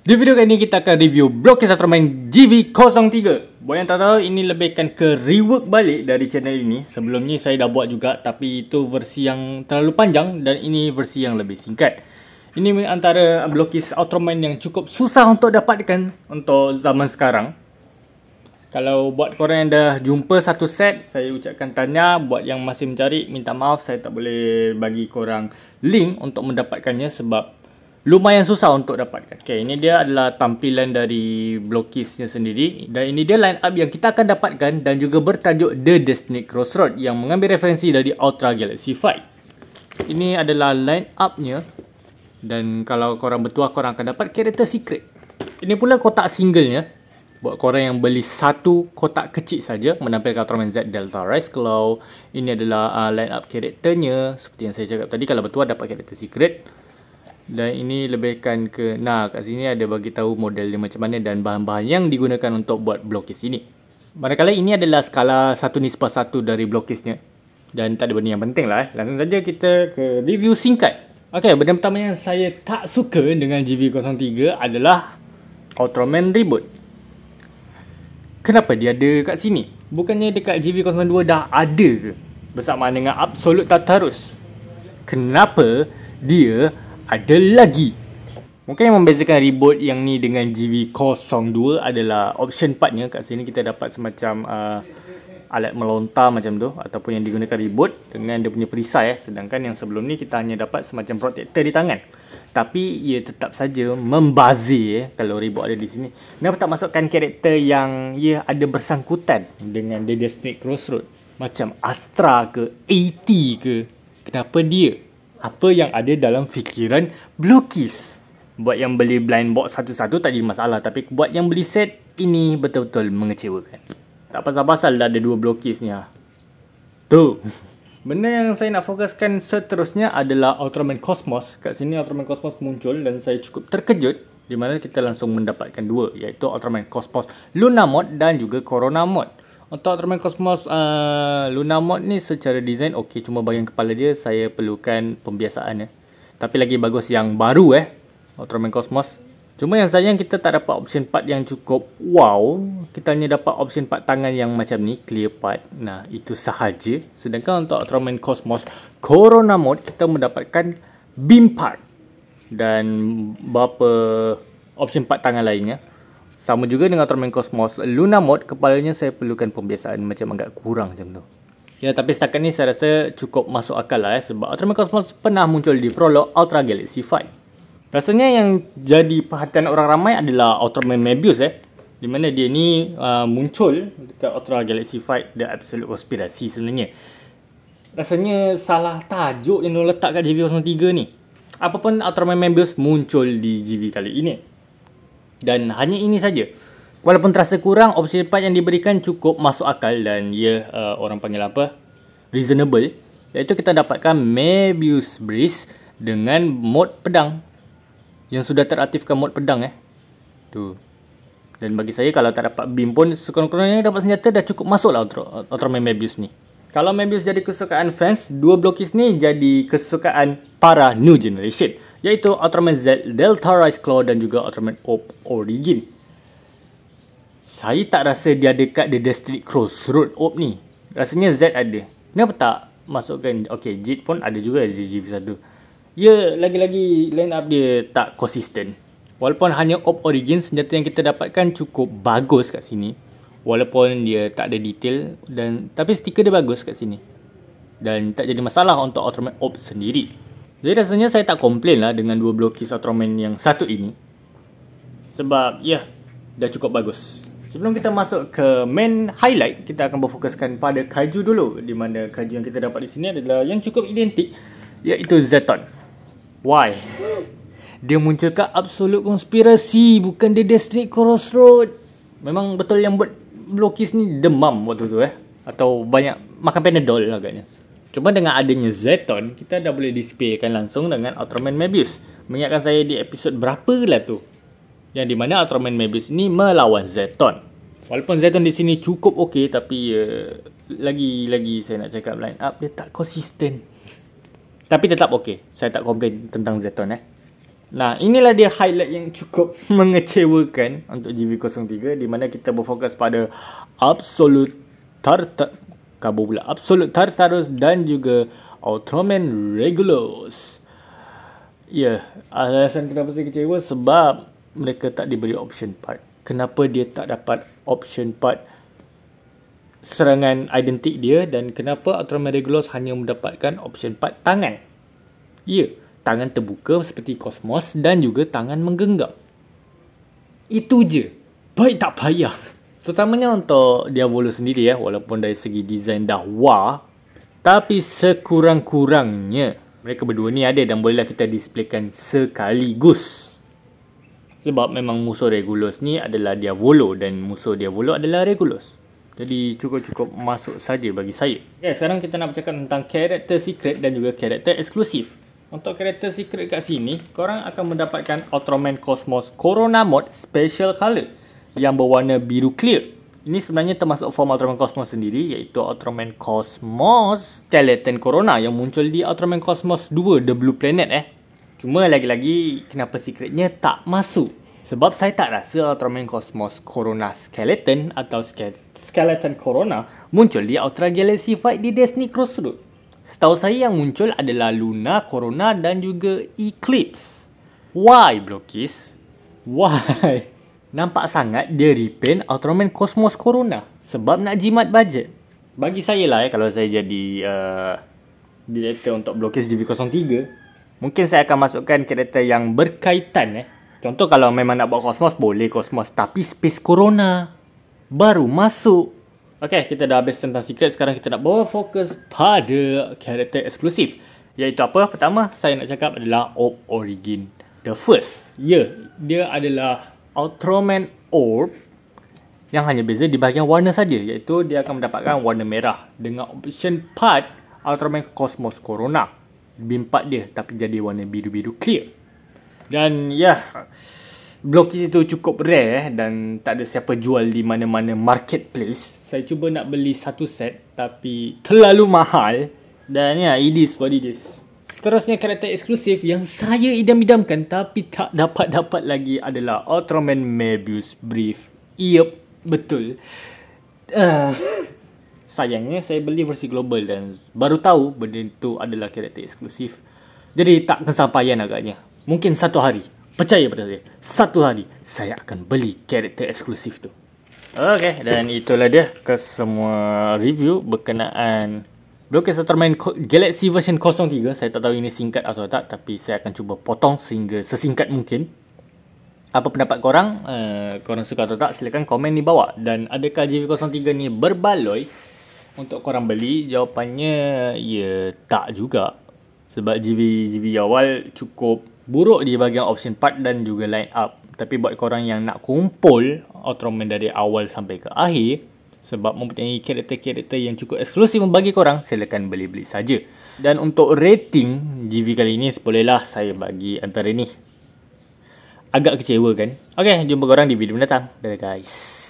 Di video kali ini kita akan review Blockis Ultraman GV03. Buat yang tak tahu, ini lebihkan ke rework balik dari channel ini. Sebelum ni saya dah buat juga, tapi itu versi yang terlalu panjang dan ini versi yang lebih singkat. Ini antara Blockis Ultraman yang cukup susah untuk dapatkan untuk zaman sekarang. Kalau buat korang yang dah jumpa satu set, saya ucapkan tahniah. Buat yang masih mencari, minta maaf saya tak boleh bagi korang link untuk mendapatkannya sebab lumayan susah untuk dapatkan. Okay, ini dia adalah tampilan dari Blockisnya sendiri. Dan ini dia line up yang kita akan dapatkan dan juga bertajuk The Destiny Crossroad yang mengambil referensi dari Ultra Galaxy 5. Ini adalah line upnya. Dan kalau korang bertuah, korang akan dapat karakter secret. Ini pula kotak singlenya. Buat korang yang beli satu kotak kecil saja menampilkan Ultraman Z Delta Rise. Kalau ini adalah line up karakternya, seperti yang saya cakap tadi, kalau bertuah dapat karakter secret. Dan ini lebihkan ke, nah kat sini ada bagi tahu model dia macam mana dan bahan-bahan yang digunakan untuk buat Blockis ini. Manakala ini adalah skala 1:1 dari Blockisnya. Dan tak ada benda yang penting lah. Langsung saja kita ke review singkat. Ok, benda pertama yang saya tak suka dengan GV03 adalah Ultraman Reboot. Kenapa dia ada kat sini? Bukannya dekat GV02 dah ada ke? Bersamaan dengan Absolute Tartarus. Kenapa dia ada lagi? Mungkin yang membezakan reboot yang ni dengan GV02 adalah option partnya. Kat sini kita dapat semacam alat melontar macam tu, ataupun yang digunakan reboot dengan dia punya perisai. Sedangkan yang sebelum ni kita hanya dapat semacam protector di tangan. Tapi ia tetap saja membazir kalau reboot ada di sini. Kenapa tak masukkan karakter yang ia ada bersangkutan dengan The Destiny Crossroad? Macam Astra ke, AT ke? Kenapa dia? Apa yang ada dalam fikiran Blockis? Buat yang beli blind box satu-satu tak jadi masalah, tapi buat yang beli set, ini betul-betul mengecewakan. Tak pasal-pasal dah ada dua Blockis ni ha. Tu. Benda yang saya nak fokuskan seterusnya adalah Ultraman Cosmos. Kat sini Ultraman Cosmos muncul dan saya cukup terkejut di mana kita langsung mendapatkan dua, iaitu Ultraman Cosmos Luna Mode dan juga Corona Mode. Untuk Ultraman Cosmos Luna Mode ni secara design okey, cuma bahagian kepala dia saya perlukan pembiasaan . Tapi lagi bagus yang baru Ultraman Cosmos. Cuma yang sayang kita tak dapat option part yang cukup wow. Kita hanya dapat option part tangan yang macam ni, clear part. Nah, itu sahaja. Sedangkan untuk Ultraman Cosmos Corona Mode kita mendapatkan beam part dan beberapa option part tangan lainnya. Sama juga dengan Ultraman Cosmos Luna Mode, kepalanya saya perlukan pembiasaan macam agak kurang macam tu. Ya, tapi setakat ni saya rasa cukup masuk akal lah sebab Ultraman Cosmos pernah muncul di prolog Ultra Galaxy 5. Rasanya yang jadi perhatian orang ramai adalah Ultraman Mebius di mana dia ni muncul dekat Ultra Galaxy 5 The Absolute Conspiracy sebenarnya. Rasanya salah tajuk yang diorang letak kat GV03 ni. Apapun Ultraman Mebius muncul di GV kali ini. Dan hanya ini saja. Walaupun terasa kurang, opsi part yang diberikan cukup masuk akal dan ia orang panggil apa? Reasonable. Iaitu kita dapatkan Mebius Breeze dengan mod pedang. Yang sudah teraktifkan mod pedang Tu. Dan bagi saya kalau tak dapat beam pun sekurang-kurangnya dapat senjata dah cukup masuk lah Ultraman Mebius ni. Kalau Mebius jadi kesukaan fans, dua Blockis ni jadi kesukaan para new generation, iaitu Ultraman Z Delta Rise Claw dan juga Ultraman Orb Origin. Saya tak rasa dia ada kat The Destiny Crossroad Orb ni. Rasanya Z ada. Kenapa tak masukkan? Okay, Jit pun ada juga di GV1. Ya, lagi-lagi line up dia tak konsisten. Walaupun hanya Orb Origin, senjata yang kita dapatkan cukup bagus kat sini. Walaupun dia tak ada detail tapi stiker dia bagus kat sini. Dan tak jadi masalah untuk Ultraman Orb sendiri. Jadi rasanya saya tak komplain lah dengan dua Blockis Ultraman yang satu ini. Sebab ya, dah cukup bagus. Sebelum kita masuk ke main highlight, kita akan berfokuskan pada Kaiju dulu. Di mana Kaiju yang kita dapat di sini adalah yang cukup identik, iaitu Zeton. Why? Dia muncul kat Absolute Conspiracy, bukan The Destiny Crossroad. Memang betul yang buat Blockis ni demam waktu tu atau banyak makan Panadol agaknya. Cuma dengan adanya Zeton, kita dah boleh displaykan langsung dengan Ultraman Mebius. Mengingatkan saya di episod berapa lah tu, yang di mana Ultraman Mebius ni melawan Zeton. Walaupun Zeton di sini cukup okey, tapi lagi saya nak cakap line up dia tak konsisten. Tapi tetap okey. Saya tak komplain tentang Zeton Nah, inilah dia highlight yang cukup mengecewakan untuk GV03, di mana kita berfokus pada Absolute Tartarus dan juga Ultraman Regulus. Ya, alasan kenapa saya kecewa sebab mereka tak diberi option part. Kenapa dia tak dapat option part serangan identik dia, dan kenapa Ultraman Regulus hanya mendapatkan option part tangan? Ya, tangan terbuka seperti Cosmos dan juga tangan menggenggam. Itu je. Baik tak payah. Terutamanya untuk Diavolo sendiri walaupun dari segi design dah wah, tapi sekurang-kurangnya mereka berdua ni ada dan bolehlah kita displaykan sekaligus. Sebab memang musuh Regulus ni adalah Diavolo dan musuh Diavolo adalah Regulus. Jadi cukup-cukup masuk saja bagi saya. Sekarang kita nak bercakap tentang karakter secret dan juga karakter eksklusif. Untuk karakter secret kat sini, korang akan mendapatkan Ultraman Cosmos Corona Mode Special Color yang berwarna biru clear. Ini sebenarnya termasuk form Ultraman Cosmos sendiri, iaitu Ultraman Cosmos Skeleton Corona yang muncul di Ultraman Cosmos 2 The Blue Planet Cuma lagi-lagi kenapa secretnya tak masuk? Sebab saya tak rasa Ultraman Cosmos Corona Skeleton atau Skeleton Corona muncul di Ultra Galaxy Fight di Destiny Crossroad. Setahu saya yang muncul adalah Luna, Corona dan juga Eclipse. Why, Blokis? Why? Nampak sangat dia repaint Ultraman Cosmos Corona sebab nak jimat budget. Bagi saya lah kalau saya jadi director untuk Blokis GV03, mungkin saya akan masukkan karakter yang berkaitan. Contoh kalau memang nak buat Cosmos, boleh Cosmos, tapi Space Corona baru masuk. Okay, kita dah habis tentang secret. Sekarang kita nak bawa fokus pada karakter eksklusif. Iaitu apa? Pertama, saya nak cakap adalah Orb Origin the First. Dia adalah Ultraman Orb yang hanya beza di bahagian warna saja, iaitu dia akan mendapatkan warna merah dengan option part Ultraman Cosmos Corona. Beam part dia tapi jadi warna biru-biru clear. Dan Blokis itu cukup rare dan tak ada siapa jual di mana-mana marketplace. Saya cuba nak beli satu set tapi terlalu mahal. Dan it is what it is. Seterusnya karakter eksklusif yang saya idam-idamkan tapi tak dapat lagi adalah Ultraman Mebius Brief. Yep, betul. Sayangnya saya beli versi global dan baru tahu benda itu adalah karakter eksklusif. Jadi tak kesampaian agaknya. Mungkin satu hari, percaya pada saya, satu hari saya akan beli karakter eksklusif tu. Okay, dan itulah dia kesemua review berkenaan Blokis Ultraman Galaxy version 03. Saya tak tahu ini singkat atau tak, tapi saya akan cuba potong sehingga sesingkat mungkin. Apa pendapat korang? Korang suka atau tak? Silakan komen di bawah. Dan adakah GV03 ni berbaloi untuk korang beli? Jawapannya tak juga. Sebab GV awal cukup buruk di bahagian option part dan juga line up. Tapi buat korang yang nak kumpul Ultraman dari awal sampai ke akhir, sebab mempunyai karakter-karakter yang cukup eksklusif bagi korang, silakan beli-beli saja. Dan untuk rating GV kali ini, bolehlah saya bagi antara ni. Agak kecewa kan? Okay, jumpa korang di video mendatang. Dadah guys.